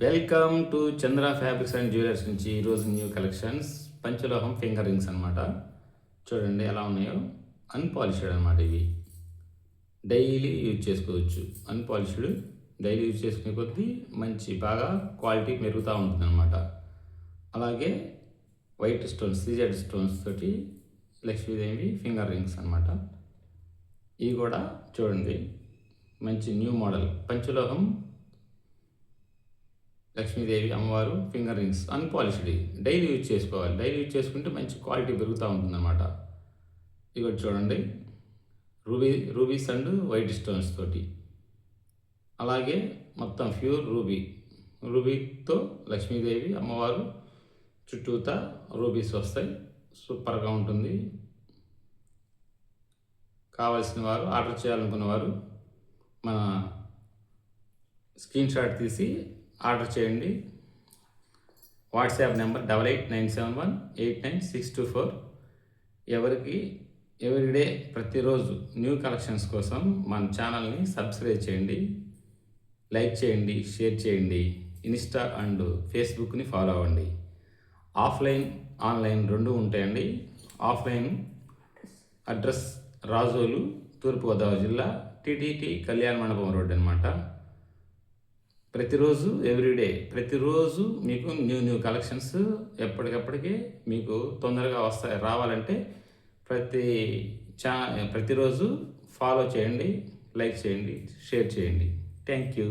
Welcome to Chandra fabrics and jewellers నుంచి ఈరోజు new collections పంచలోహం finger rings అనమాట. చూడండి ఎలా ఉన్నాయో. అన్పాలిష్డ్ అనమాట. ఇవి డైలీ యూజ్ చేసుకోవచ్చు. అన్పాలిష్డ్ డైలీ యూజ్ చేసుకునే కొద్దీ మంచి బాగా క్వాలిటీ పెరుగుతూ ఉంటుంది అనమాట. అలాగే వైట్ స్టోన్స్, సీజెడ్ స్టోన్స్ తోటి లక్ష్మీదేవి ఫింగర్ రింగ్స్ అనమాట. ఇవి కూడా చూడండి మంచి న్యూ మోడల్ పంచలోహం లక్ష్మీదేవి అమ్మవారు finger rings unpolished. Daily use చేసుకోవాలి. డైలీ యూజ్ చేసుకుంటే మంచి క్వాలిటీ పెరుగుతూ ఉంటుందన్నమాట. ఇవి చూడండి రూబీస్ అండ్ వైట్ స్టోన్స్ తోటి. అలాగే మొత్తం ప్యూర్ రూబీతో లక్ష్మీదేవి అమ్మవారు చుట్టూతా రూబీస్ వస్తాయి. సూపర్గా ఉంటుంది. కావాల్సిన వారు ఆర్డర్ చేయాలనుకున్న వారు మన స్క్రీన్ షాట్ తీసి ఆర్డర్ చేయండి. WhatsApp number 8897189624. ఎవరికి ఎవ్రీడే ప్రతిరోజు న్యూ కలెక్షన్స్ కోసం మన ఛానల్ని సబ్స్క్రైబ్ చేయండి, లైక్ చేయండి, షేర్ చేయండి. ఇన్స్టా అండ్ ఫేస్బుక్ని ఫాలో అవ్వండి. ఆఫ్లైన్ ఆన్లైన్ రెండు ఉంటాయండి. ఆఫ్లైన్ అడ్రస్ రాజోలు, తూర్పుగోదావరి జిల్లా, టీటీటీ కళ్యాణ మండపం రోడ్ అనమాట. ప్రతిరోజు ఎవ్రీడే ప్రతిరోజు మీకు న్యూ కలెక్షన్స్ ఎప్పటికప్పటికి మీకు తొందరగా రావాలంటే ప్రతిరోజు ఫాలో చేయండి, లైక్ చేయండి, షేర్ చేయండి. Thank you.